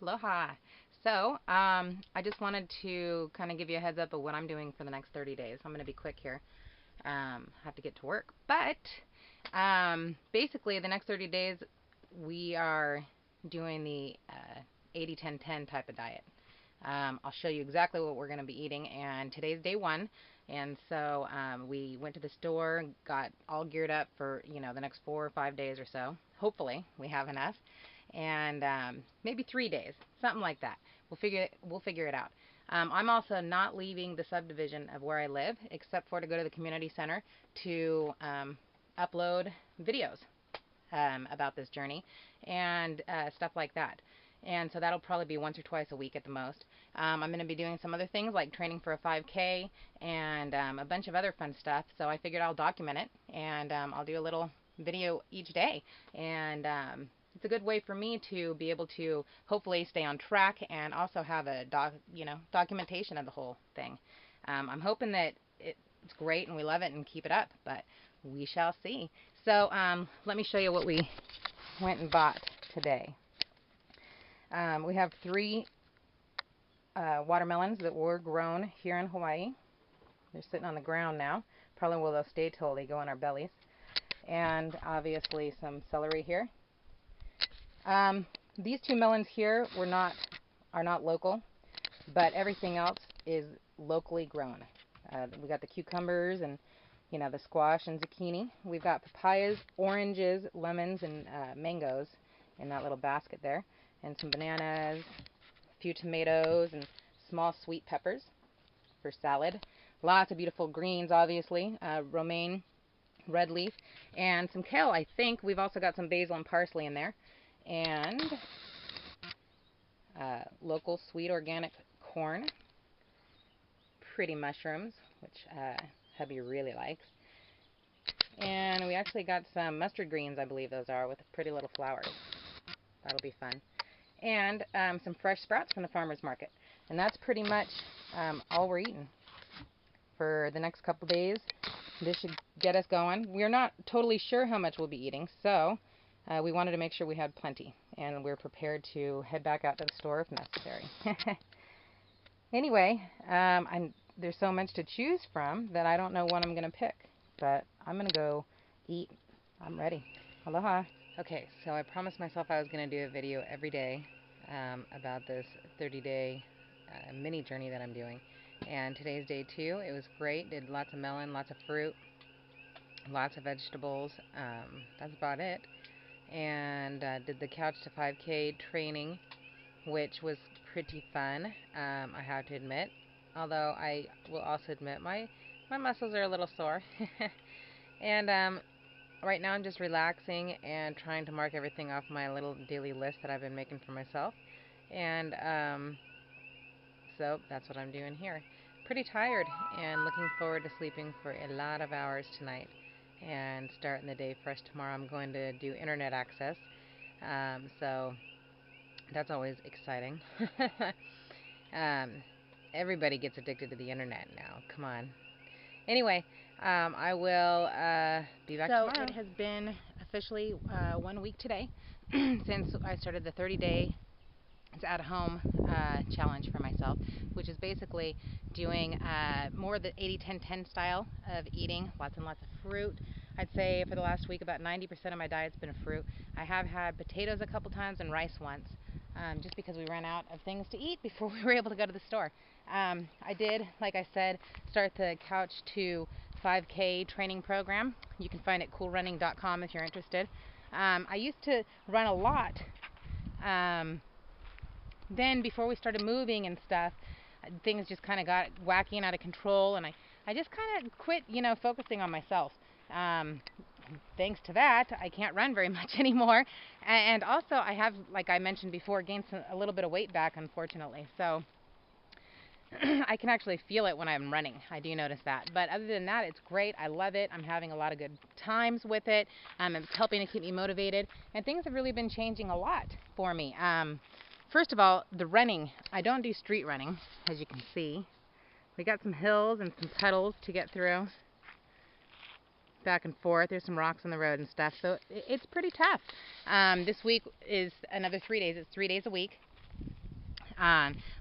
Aloha. So, I just wanted to kind of give you a heads up of what I'm doing for the next 30 days. I'm going to be quick here. Have to get to work. But basically, the next 30 days, we are doing the 80-10-10 type of diet. I'll show you exactly what we're going to be eating. And today's day one. And so we went to the store, got all geared up for, the next 4 or 5 days or so. Hopefully, we have enough. And maybe 3 days, something like that. We'll figure it out. I'm also not leaving the subdivision of where I live, except for to go to the community center to upload videos about this journey and stuff like that. And so that'll probably be once or twice a week at the most. I'm going to be doing some other things like training for a 5K and a bunch of other fun stuff. So I figured I'll document it, and I'll do a little video each day. And it's a good way for me to be able to hopefully stay on track and also have a documentation of the whole thing. I'm hoping that it's great and we love it and keep it up, but we shall see. So let me show you what we went and bought today. We have 3 watermelons that were grown here in Hawaii. They're sitting on the ground now. Probably will they'll stay till they go in our bellies. And obviously some celery here. These 2 melons here are not local, but everything else is locally grown. We got the cucumbers and the squash and zucchini. We've got papayas, oranges, lemons, and mangoes in that little basket there, and some bananas, a few tomatoes, and small sweet peppers for salad. Lots of beautiful greens, obviously, romaine, red leaf, and some kale. I think we've also got some basil and parsley in there. And local sweet organic corn, pretty mushrooms, which hubby really likes. And we actually got some mustard greens, I believe those are, with pretty little flowers. That'll be fun. And some fresh sprouts from the farmer's market. And that's pretty much all we're eating for the next couple days. This should get us going. We're not totally sure how much we'll be eating, so we wanted to make sure we had plenty, and we're prepared to head back out to the store if necessary. Anyway, there's so much to choose from that I don't know what I'm going to pick, but I'm going to go eat. I'm ready. Aloha. Okay, so I promised myself I was going to do a video every day about this 30-day mini journey that I'm doing. And today's day 2. It was great. Did lots of melon, lots of fruit, lots of vegetables. That's about it. And did the Couch to 5K training, which was pretty fun, I have to admit. Although I will also admit my muscles are a little sore. And right now I'm just relaxing and trying to mark everything off my little daily list that I've been making for myself. And so that's what I'm doing here. Pretty tired and looking forward to sleeping for a lot of hours tonight and starting the day fresh tomorrow. I'm going to do internet access, so that's always exciting. Everybody gets addicted to the internet now. Come on. Anyway, I will be back tomorrow. So it has been officially 1 week today since I started the 30-day at-home challenge for myself, which is basically doing more the 80-10-10 style of eating, lots and lots of fruit. I'd say for the last week about 90% of my diet's been fruit. I have had potatoes a couple times and rice once, just because we ran out of things to eat before we were able to go to the store. I did, like I said, start the Couch to 5K training program. You can find it at coolrunning.com if you're interested. I used to run a lot. Then before we started moving and stuff, things just kind of got wacky and out of control, and I just kind of quit, focusing on myself. Thanks to that, I can't run very much anymore. And also, I have, like I mentioned before, gained a little bit of weight back, unfortunately. So I can actually feel it when I'm running. I do notice that. But other than that, it's great. I love it. I'm having a lot of good times with it. It's helping to keep me motivated. And things have really been changing a lot for me. First of all, the running. I don't do street running, as you can see. We got some hills and some puddles to get through. Back and forth. There's some rocks on the road and stuff. So it's pretty tough. This week is another 3 days. It's 3 days a week.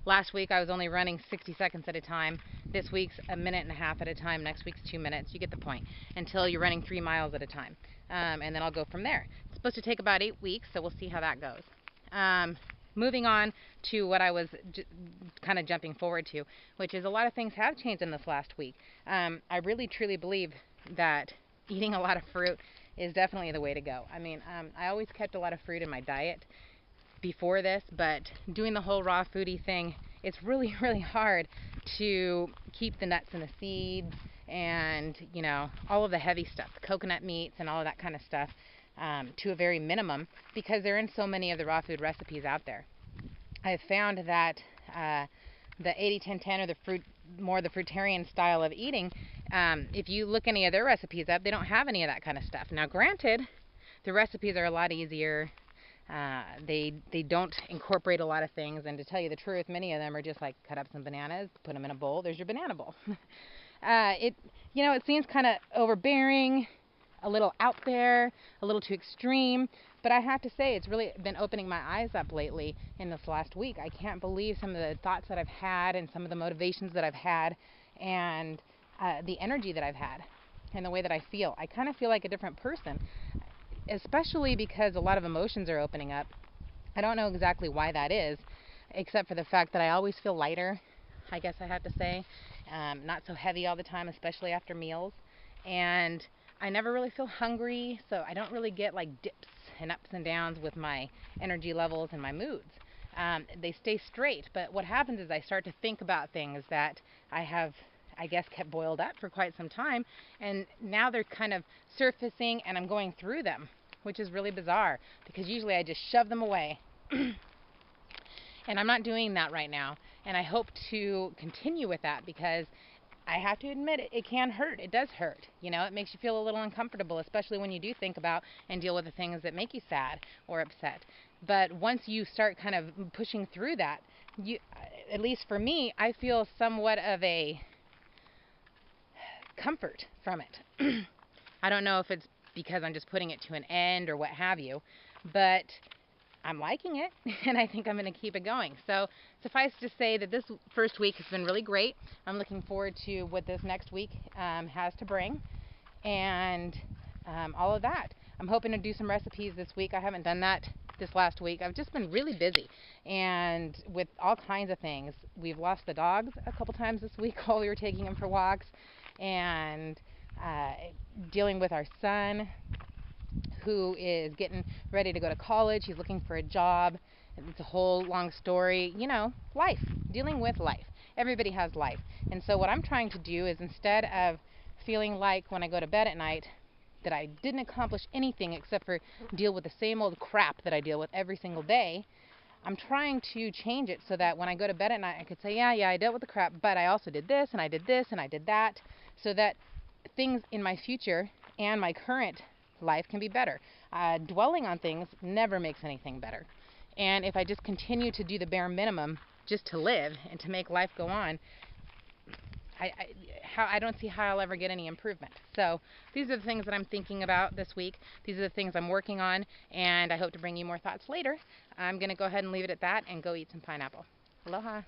Last week I was only running 60 seconds at a time. This week's a minute and a half at a time. Next week's 2 minutes. You get the point. Until you're running 3 miles at a time. And then I'll go from there. It's supposed to take about 8 weeks, so we'll see how that goes. Moving on to what I was kind of jumping forward to, which is a lot of things have changed in this last week. I really truly believe that eating a lot of fruit is definitely the way to go. I mean, I always kept a lot of fruit in my diet before this, but doing the whole raw foodie thing, it's really, really hard to keep the nuts and the seeds and, you know, all of the heavy stuff, the coconut meats and all of that kind of stuff, to a very minimum, because they're in so many of the raw food recipes out there. I've found that the 80-10-10 or the fruitarian style of eating, if you look any of their recipes up, they don't have any of that kind of stuff. Now, granted, the recipes are a lot easier. They don't incorporate a lot of things, and to tell you the truth, many of them are just like cut up some bananas, put them in a bowl. There's your banana bowl. It seems kind of overbearing, a little out there, a little too extreme, but I have to say it's really been opening my eyes up lately in this last week. I can't believe some of the thoughts that I've had and some of the motivations that I've had and the energy that I've had and the way that I feel. I kind of feel like a different person, especially because a lot of emotions are opening up. I don't know exactly why that is, except for the fact that I always feel lighter, I guess I have to say. Not so heavy all the time, especially after meals. And I never really feel hungry, so I don't really get like dips and ups and downs with my energy levels and my moods. They stay straight, but what happens is I start to think about things that I have, I guess, kept boiled up for quite some time, and now they're kind of surfacing and I'm going through them, which is really bizarre because usually I just shove them away. And I'm not doing that right now, and I hope to continue with that because I have to admit it can hurt. It does hurt. You know, it makes you feel a little uncomfortable, especially when you do think about and deal with the things that make you sad or upset. But once you start kind of pushing through that, at least for me, I feel somewhat of a comfort from it. I don't know if it's because I'm just putting it to an end or what have you, but I'm liking it, and I think I'm going to keep it going. So suffice to say that this first week has been really great. I'm looking forward to what this next week has to bring, and all of that. I'm hoping to do some recipes this week. I haven't done that this last week. I've just been really busy, and with all kinds of things. We've lost the dogs a couple times this week while we were taking them for walks, and dealing with our son, who is getting ready to go to college. He's looking for a job. It's a whole long story. You know, life. Dealing with life. Everybody has life. And so what I'm trying to do is, instead of feeling like when I go to bed at night that I didn't accomplish anything except for deal with the same old crap that I deal with every single day, I'm trying to change it so that when I go to bed at night I could say, yeah, I dealt with the crap, but I also did this, and I did this, and I did that, so that things in my future and my current life can be better. Dwelling on things never makes anything better. And if I just continue to do the bare minimum just to live and to make life go on, I don't see how I'll ever get any improvement. So these are the things that I'm thinking about this week. These are the things I'm working on, and I hope to bring you more thoughts later. I'm going to go ahead and leave it at that and go eat some pineapple. Aloha.